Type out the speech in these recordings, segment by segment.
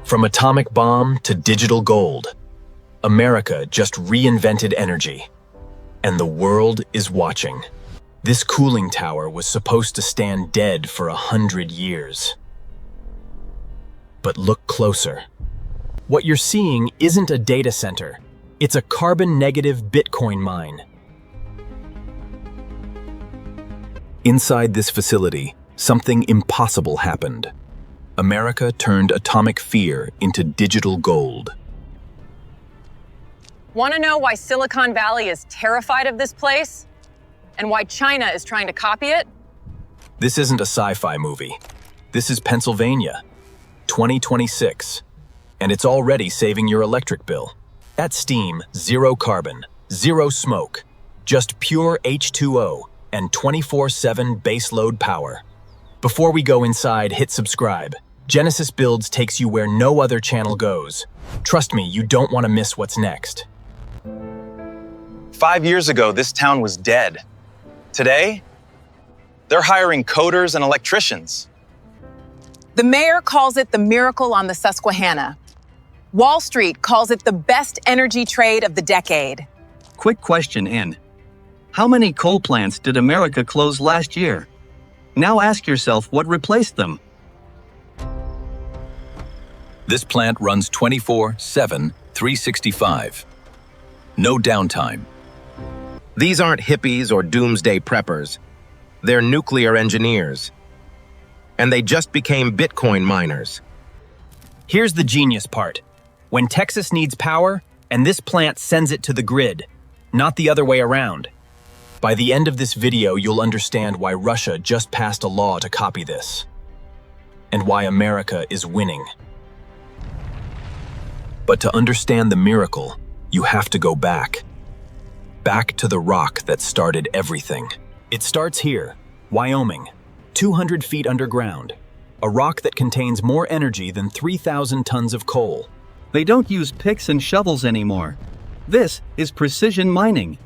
From atomic bomb to digital gold, America just reinvented energy, and the world is watching. This cooling tower was supposed to stand dead for 100 years. But look closer. What you're seeing isn't a data center. It's a carbon-negative Bitcoin mine. Inside this facility, something impossible happened. America turned atomic fear into digital gold. Want to know why Silicon Valley is terrified of this place? And why China is trying to copy it? This isn't a sci-fi movie. This is Pennsylvania, 2026, and it's already saving your electric bill. At steam, zero carbon, zero smoke, just pure H2O and 24/7 baseload power. Before we go inside, hit subscribe. Genesis Builds takes you where no other channel goes. Trust me, you don't want to miss what's next. 5 years ago, this town was dead. Today, they're hiring coders and electricians. The mayor calls it the miracle on the Susquehanna. Wall Street calls it the best energy trade of the decade. Quick question, N. How many coal plants did America close last year? Now ask yourself what replaced them. This plant runs 24/7, 365. No downtime. These aren't hippies or doomsday preppers. They're nuclear engineers. And they just became Bitcoin miners. Here's the genius part. When Texas needs power, and this plant sends it to the grid, not the other way around. By the end of this video, you'll understand why Russia just passed a law to copy this, and why America is winning. But to understand the miracle, you have to go back. Back to the rock that started everything. It starts here, Wyoming, 200 feet underground, a rock that contains more energy than 3,000 tons of coal. They don't use picks and shovels anymore. This is precision mining.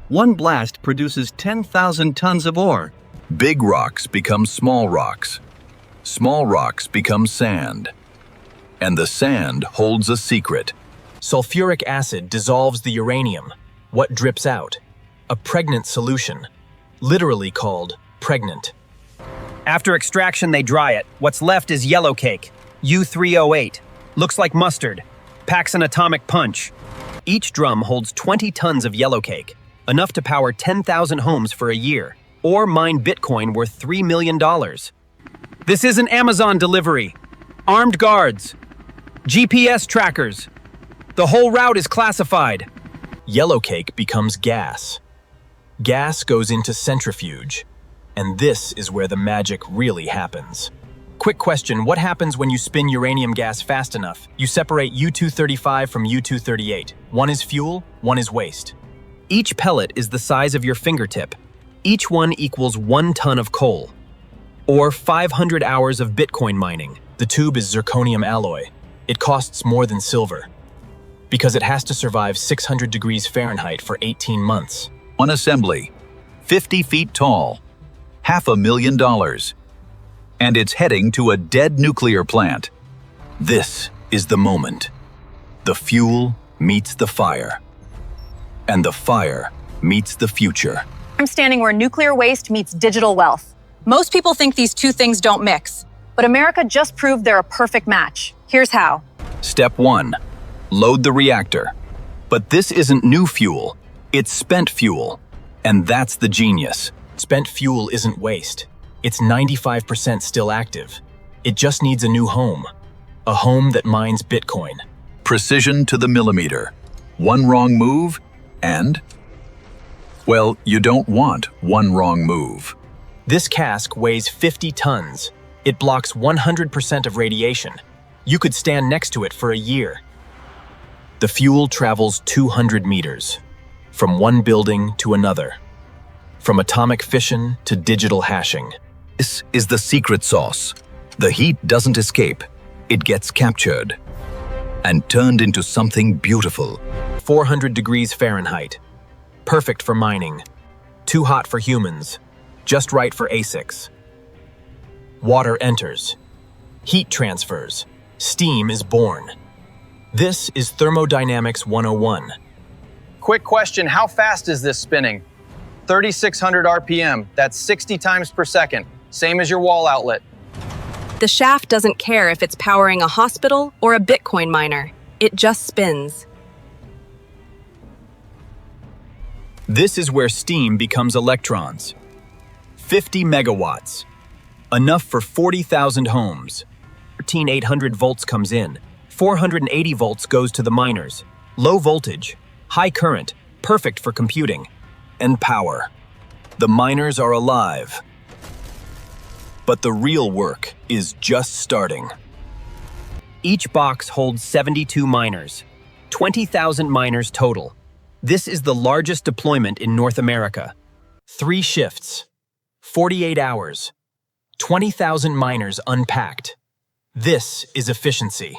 One blast produces 10,000 tons of ore. Big rocks become small rocks. Small rocks become sand. And the sand holds a secret. Sulfuric acid dissolves the uranium. What drips out? A pregnant solution, literally called pregnant. After extraction, they dry it. What's left is Yellowcake, U308. Looks like mustard. Packs an atomic punch. Each drum holds 20 tons of Yellowcake, enough to power 10,000 homes for a year, or mine Bitcoin worth $3 million. This isn't Amazon delivery. Armed guards. GPS trackers. The whole route is classified. Yellowcake becomes gas. Gas goes into centrifuge. And this is where the magic really happens. Quick question, what happens when you spin uranium gas fast enough? You separate U-235 from U-238. One is fuel, one is waste. Each pellet is the size of your fingertip. Each one equals 1 ton of coal. Or 500 hours of Bitcoin mining. The tube is zirconium alloy. It costs more than silver, because it has to survive 600 degrees Fahrenheit for 18 months. One assembly, 50 feet tall, $500,000. And it's heading to a dead nuclear plant. This is the moment. The fuel meets the fire. And the fire meets the future. I'm standing where nuclear waste meets digital wealth. Most people think these two things don't mix, but America just proved they're a perfect match. Here's how. Step 1. Load the reactor. But this isn't new fuel. It's spent fuel. And that's the genius. Spent fuel isn't waste. It's 95% still active. It just needs a new home. A home that mines Bitcoin. Precision to the millimeter. One wrong move, and... well, you don't want one wrong move. This cask weighs 50 tons. It blocks 100% of radiation. You could stand next to it for a year. The fuel travels 200 meters, from one building to another, from atomic fission to digital hashing. This is the secret sauce. The heat doesn't escape. It gets captured and turned into something beautiful. 400 degrees Fahrenheit. Perfect for mining. Too hot for humans. Just right for ASICs. Water enters. Heat transfers. Steam is born. This is Thermodynamics 101. Quick question, how fast is this spinning? 3,600 RPM, that's 60 times per second, same as your wall outlet. The shaft doesn't care if it's powering a hospital or a Bitcoin miner. It just spins. This is where steam becomes electrons. 50 megawatts. Enough for 40,000 homes. 13,800 volts comes in. 480 volts goes to the miners. Low voltage, high current, perfect for computing. And power. The miners are alive. But the real work is just starting. Each box holds 72 miners. 20,000 miners total. This is the largest deployment in North America. 3 shifts. 48 hours. 20,000 miners unpacked. This is efficiency.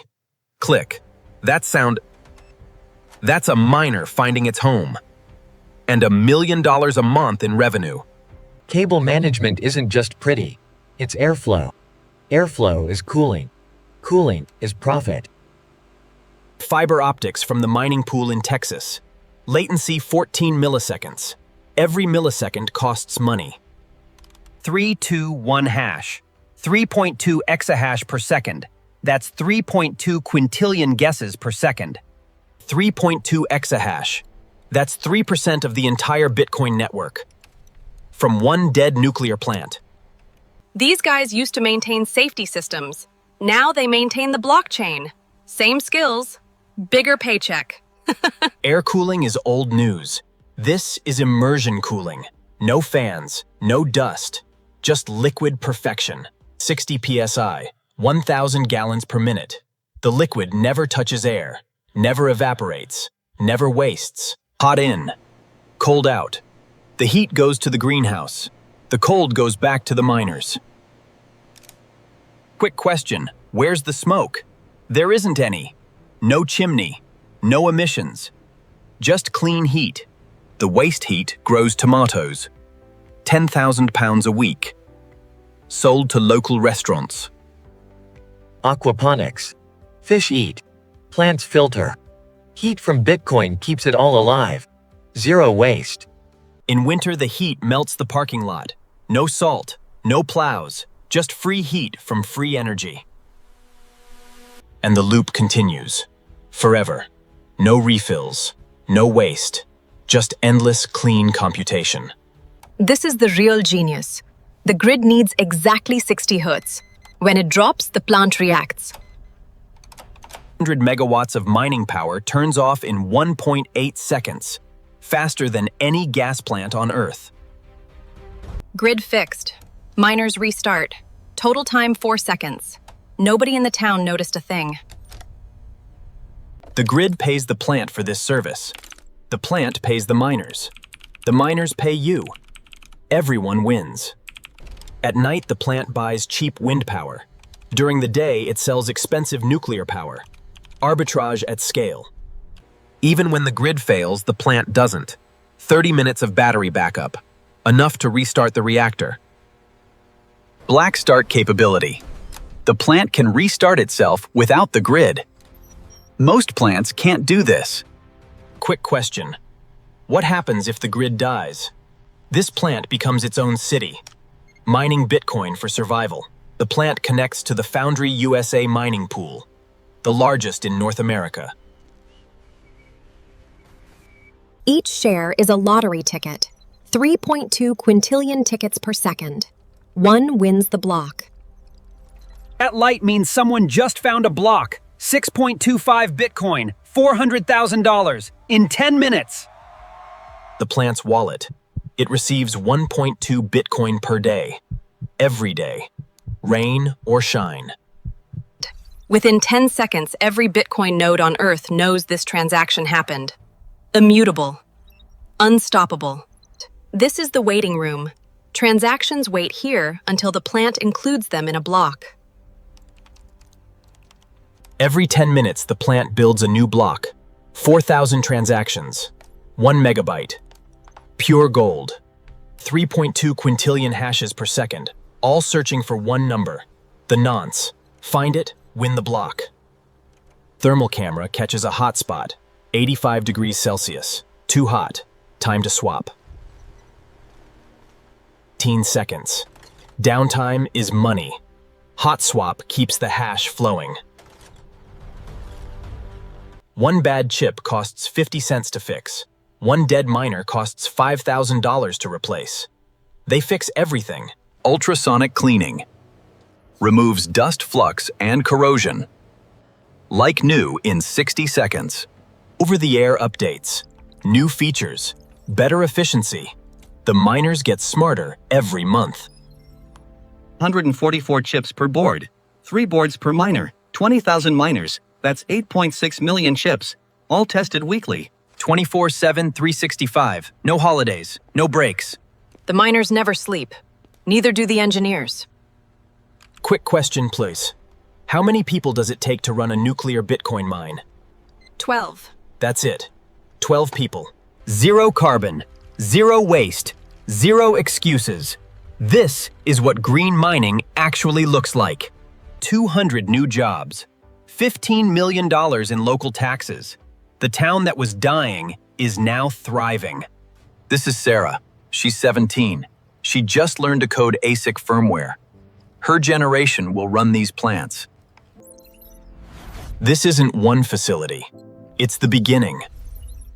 Click. That's a miner finding its home. And $1 million a month in revenue. Cable management isn't just pretty, it's airflow. Airflow is cooling. Cooling is profit. Fiber optics from the mining pool in Texas. Latency 14 milliseconds. Every millisecond costs money. 321 hash. 3.2 exahash per second. That's 3.2 quintillion guesses per second. 3.2 exahash. That's 3% of the entire Bitcoin network. From one dead nuclear plant. These guys used to maintain safety systems. Now they maintain the blockchain. Same skills, bigger paycheck. Air cooling is old news. This is immersion cooling. No fans, no dust, just liquid perfection. 60 psi, 1,000 gallons per minute. The liquid never touches air, never evaporates, never wastes. Hot in, cold out. The heat goes to the greenhouse. The cold goes back to the miners. Quick question, where's the smoke? There isn't any. No chimney, no emissions. Just clean heat. The waste heat grows tomatoes. 10,000 pounds a week. Sold to local restaurants. Aquaponics. Fish eat. Plants filter. Heat from Bitcoin keeps it all alive. Zero waste. In winter, the heat melts the parking lot. No salt, no plows, just free heat from free energy. And the loop continues. Forever. No refills, no waste, just endless clean computation. This is the real genius. The grid needs exactly 60 Hz. When it drops, the plant reacts. 100 megawatts of mining power turns off in 1.8 seconds, faster than any gas plant on Earth. Grid fixed. Miners restart. Total time 4 seconds. Nobody in the town noticed a thing. The grid pays the plant for this service. The plant pays the miners. The miners pay you. Everyone wins. At night, the plant buys cheap wind power. During the day, it sells expensive nuclear power. Arbitrage at scale. Even when the grid fails, the plant doesn't. 30 minutes of battery backup. Enough to restart the reactor. Black start capability. The plant can restart itself without the grid. Most plants can't do this. Quick question. What happens if the grid dies? This plant becomes its own city. Mining Bitcoin for survival. The plant connects to the Foundry USA mining pool, the largest in North America. Each share is a lottery ticket. 3.2 quintillion tickets per second. One wins the block. That light means someone just found a block. 6.25 Bitcoin, $400,000 in 10 minutes. The plant's wallet. It receives 1.2 Bitcoin per day. Every day. Rain or shine. Within 10 seconds, every Bitcoin node on Earth knows this transaction happened. Immutable. Unstoppable. This is the waiting room. Transactions wait here until the plant includes them in a block. Every 10 minutes, the plant builds a new block. 4,000 transactions. 1 megabyte. Pure gold. 3.2 quintillion hashes per second. All searching for one number. The nonce. Find it, win the block. Thermal camera catches a hot spot, 85 degrees Celsius. Too hot. Time to swap. 15 seconds. Downtime is money. Hot swap keeps the hash flowing. One bad chip costs 50 cents to fix. One dead miner costs $5,000 to replace. They fix everything. Ultrasonic cleaning. Removes dust flux and corrosion. Like new in 60 seconds. Over-the-air updates. New features. Better efficiency. The miners get smarter every month. 144 chips per board. 3 boards per miner. 20,000 miners. That's 8.6 million chips. All tested weekly. 24/7, 365. No holidays, no breaks. The miners never sleep. Neither do the engineers. Quick question, please. How many people does it take to run a nuclear Bitcoin mine? 12. That's it. 12 people. Zero carbon, zero waste, zero excuses. This is what green mining actually looks like. 200 new jobs. $15 million in local taxes. The town that was dying is now thriving. This is Sarah. She's 17. She just learned to code ASIC firmware. Her generation will run these plants. This isn't one facility. It's the beginning.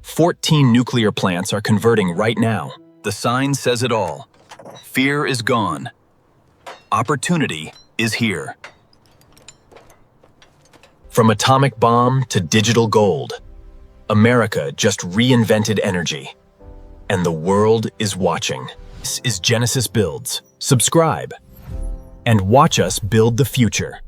14 nuclear plants are converting right now. The sign says it all. Fear is gone. Opportunity is here. From atomic bomb to digital gold, America just reinvented energy. And the world is watching. This is Genesis Builds. Subscribe and watch us build the future.